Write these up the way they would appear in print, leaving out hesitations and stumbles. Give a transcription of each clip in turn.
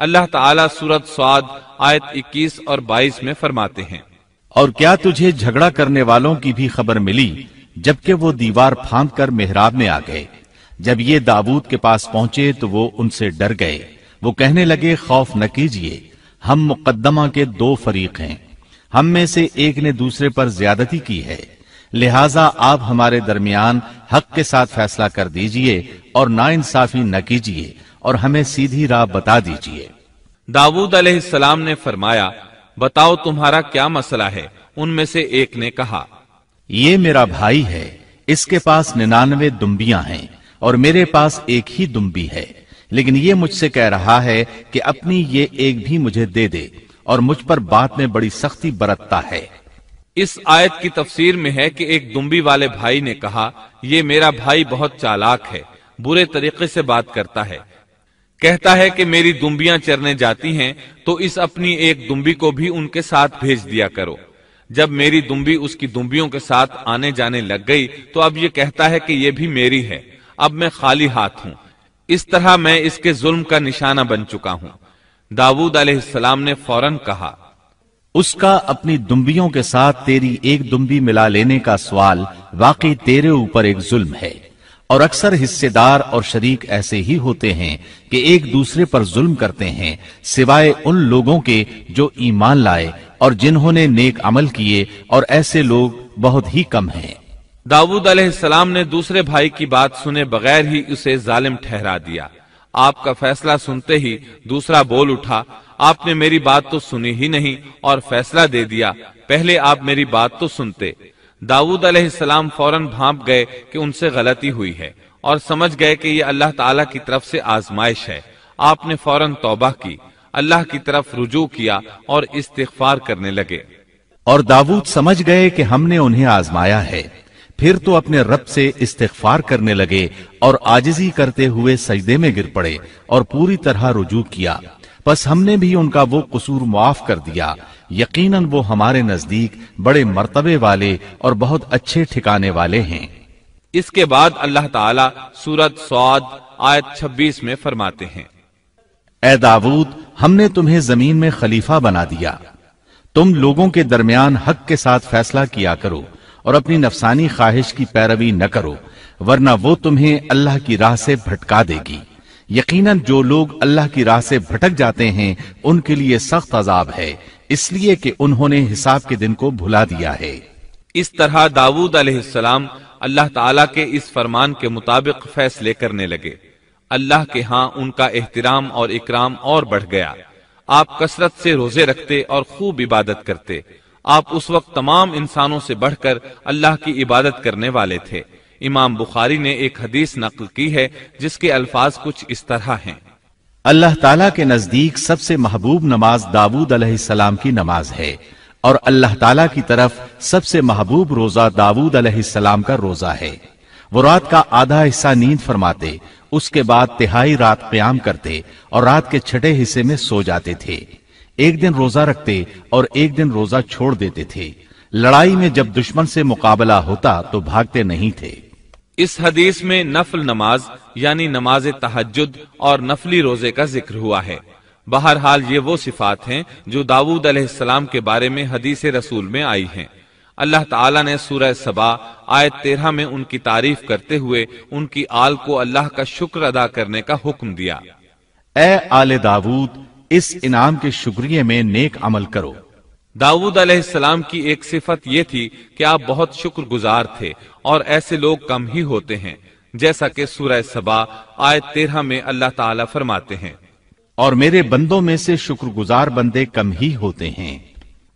اللہ تعالیٰ سورت سعد آیت 21 اور 22 میں فرماتے ہیں، اور کیا تجھے جھگڑا کرنے والوں کی بھی خبر ملی جبکہ وہ دیوار پھاند کر محراب میں آ گئے؟ جب یہ داؤد کے پاس پہنچے تو وہ ان سے ڈر گئے۔ وہ کہنے لگے، خوف نہ کیجیے، ہم مقدمہ کے 2 فریق ہیں، ہم میں سے ایک نے دوسرے پر زیادتی کی ہے، لہٰذا آپ ہمارے درمیان حق کے ساتھ فیصلہ کر دیجئے اور ناانصافی نہ کیجیے اور ہمیں سیدھی راہ بتا دیجیے۔ داؤد علیہ السلام نے فرمایا، بتاؤ تمہارا کیا مسئلہ ہے؟ ان میں سے ایک نے کہا، یہ میرا بھائی ہے، اس کے پاس 99 دمبیاں ہیں اور میرے پاس ایک ہی دمبی ہے، لیکن یہ مجھ سے کہہ رہا ہے کہ اپنی یہ ایک بھی مجھے دے دے اور مجھ پر بات میں بڑی سختی برتتا ہے۔ اس آیت کی تفسیر میں ہے کہ ایک دمبی والے بھائی نے کہا، یہ میرا بھائی بہت چالاک ہے، برے طریقے سے بات کرتا ہے، کہتا ہے کہ میری دمبیاں چرنے جاتی ہیں تو اس اپنی ایک دمبی کو بھی ان کے ساتھ بھیج دیا کرو۔ جب میری دمبی اس کی دمبیوں کے ساتھ آنے جانے لگ گئی تو اب یہ کہتا ہے کہ یہ بھی میری ہے، اب میں خالی ہاتھ ہوں۔ اس طرح میں اس کے ظلم کا نشانہ بن چکا ہوں۔ داؤد علیہ السلام نے فوراً کہا، اس کا اپنی دمبیوں کے ساتھ تیری ایک دمبی ملا لینے کا سوال واقعی تیرے اوپر ایک ظلم ہے، اور اکثر حصے دار اور شریک ایسے ہی ہوتے ہیں کہ ایک دوسرے پر ظلم کرتے ہیں، سوائے ان لوگوں کے جو ایمان لائے اور جنہوں نے نیک عمل کیے، اور ایسے لوگ بہت ہی کم ہیں۔ داؤد علیہ السلام نے دوسرے بھائی کی بات سنے بغیر ہی اسے ظالم ٹھہرا دیا۔ آپ کا فیصلہ سنتے ہی دوسرا بول اٹھا، آپ نے میری بات تو سنی ہی نہیں اور فیصلہ دے دیا، پہلے آپ میری بات تو سنتے۔ داؤد علیہ السلام فوراً بھانپ گئے کہ ان سے غلطی ہوئی ہے اور سمجھ گئے کہ یہ اللہ تعالیٰ کی طرف سے آزمائش ہے۔ آپ نے فوراً توبہ کی، اللہ کی طرف رجوع کیا اور استغفار کرنے لگے۔ اور داؤد سمجھ گئے کہ ہم نے انہیں آزمایا ہے، پھر تو اپنے رب سے استغفار کرنے لگے اور عاجزی کرتے ہوئے سجدے میں گر پڑے اور پوری طرح رجوع کیا، پس ہم نے بھی ان کا وہ قصور معاف کر دیا، یقیناً وہ ہمارے نزدیک بڑے مرتبے والے اور بہت اچھے ٹھکانے والے ہیں۔ اس کے بعد اللہ تعالیٰ سورت سعد آیت 26 میں فرماتے ہیں، اے داؤد، ہم نے تمہیں زمین میں خلیفہ بنا دیا، تم لوگوں کے درمیان حق کے ساتھ فیصلہ کیا کرو اور اپنی نفسانی خواہش کی پیروی نہ کرو، ورنہ وہ تمہیں اللہ کی راہ سے بھٹکا دے گی۔ یقیناً جو لوگ اللہ کی راہ سے بھٹک جاتے ہیں ان کے لیے سخت عذاب ہے، اس لیے کہ انہوں نے حساب کے دن کو بھلا دیا ہے۔ اس طرح داؤد علیہ السلام اللہ تعالیٰ کے اس فرمان کے مطابق فیصلے کرنے لگے۔ اللہ کے ہاں ان کا احترام اور اکرام اور بڑھ گیا۔ آپ کثرت سے روزے رکھتے اور خوب عبادت کرتے۔ آپ اس وقت تمام انسانوں سے بڑھ کر اللہ کی عبادت کرنے والے تھے۔ امام بخاری نے ایک حدیث نقل کی ہے جس کے الفاظ کچھ اس طرح ہیں، اللہ تعالیٰ کے نزدیک سب سے محبوب نماز داؤد علیہ السلام کی نماز ہے، اور اللہ تعالیٰ کی طرف سب سے محبوب روزہ داؤد علیہ السلام کا روزہ ہے۔ وہ رات کا آدھا حصہ نیند فرماتے، اس کے بعد تہائی رات قیام کرتے اور رات کے چھٹے حصے میں سو جاتے تھے۔ ایک دن روزہ رکھتے اور ایک دن روزہ چھوڑ دیتے تھے۔ لڑائی میں جب دشمن سے مقابلہ ہوتا تو بھاگتے نہیں تھے۔ اس حدیث میں نفل نماز یعنی نماز تہجد اور نفلی روزے کا ذکر ہوا ہے۔ بہرحال یہ وہ صفات ہیں جو داؤد علیہ السلام کے بارے میں حدیث رسول میں آئی ہیں۔ اللہ تعالیٰ نے سورہ سبا آیت 13 میں ان کی تعریف کرتے ہوئے ان کی آل کو اللہ کا شکر ادا کرنے کا حکم دیا۔ اے آل داؤد، اس انعام کے شکریہ میں نیک عمل کرو۔ داؤد علیہ السلام کی ایک صفت یہ تھی کہ آپ بہت شکر گزار تھے، اور ایسے لوگ کم ہی ہوتے ہیں، جیسا کہ سورہ سبا آیت 13 میں اللہ تعالیٰ فرماتے ہیں، اور میرے بندوں میں سے شکر گزار بندے کم ہی ہوتے ہیں۔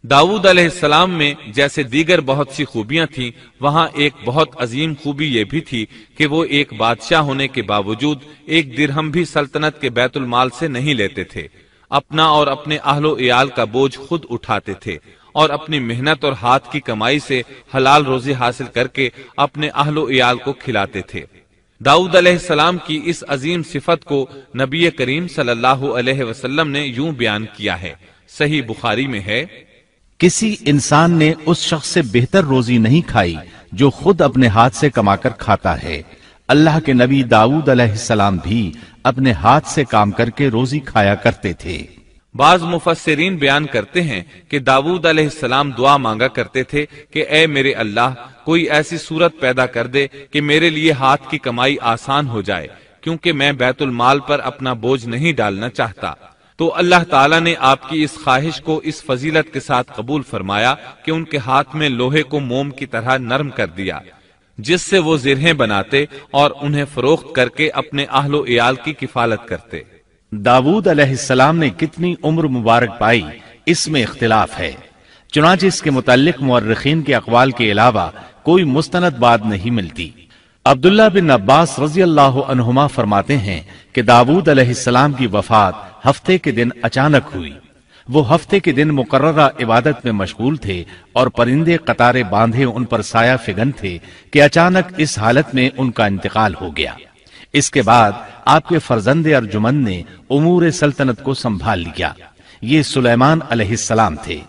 داؤد علیہ السلام میں جیسے دیگر بہت سی خوبیاں تھیں، وہاں ایک بہت عظیم خوبی یہ بھی تھی کہ وہ ایک بادشاہ ہونے کے باوجود ایک درہم بھی سلطنت کے بیت المال سے نہیں لیتے تھے۔ اپنا اور اپنے اہل و عیال کا بوجھ خود اٹھاتے تھے، اور اپنی محنت اور ہاتھ کی کمائی سے حلال روزی حاصل کر کے اپنے اہل و عیال کو کھلاتے تھے۔ داؤد علیہ السلام کی اس عظیم صفت کو نبی کریم صلی اللہ علیہ وسلم نے یوں بیان کیا ہے، صحیح بخاری میں ہے، کسی انسان نے اس شخص سے بہتر روزی نہیں کھائی جو خود اپنے ہاتھ سے کما کر کھاتا ہے۔ اللہ کے نبی داؤد علیہ السلام بھی اپنے ہاتھ سے کام کر کے روزی کھایا کرتے تھے۔ بعض مفسرین بیان کرتے ہیں کہ داؤد علیہ السلام دعا مانگا کرتے تھے کہ اے میرے اللہ، کوئی ایسی صورت پیدا کر دے کہ میرے لیے ہاتھ کی کمائی آسان ہو جائے، کیونکہ میں بیت المال پر اپنا بوجھ نہیں ڈالنا چاہتا۔ تو اللہ تعالیٰ نے آپ کی اس خواہش کو اس فضیلت کے ساتھ قبول فرمایا کہ ان کے ہاتھ میں لوہے کو موم کی طرح نرم کر دیا، جس سے وہ زرہیں بناتے اور انہیں فروخت کر کے اپنے اہل و عیال کی کفالت کرتے۔ داؤد علیہ السلام نے کتنی عمر مبارک پائی، اس میں اختلاف ہے، چنانچہ اس کے متعلق مورخین کے اقوال کے علاوہ کوئی مستند بات نہیں ملتی۔ عبداللہ بن عباس رضی اللہ عنہما فرماتے ہیں کہ داؤد علیہ السلام کی وفات ہفتے کے دن اچانک ہوئی۔ وہ ہفتے کے دن مقررہ عبادت میں مشغول تھے اور پرندے قطارے باندھے ان پر سایہ فگن تھے کہ اچانک اس حالت میں ان کا انتقال ہو گیا۔ اس کے بعد آپ کے فرزند ارجمند نے امور سلطنت کو سنبھال لیا۔ یہ سلیمان علیہ السلام تھے۔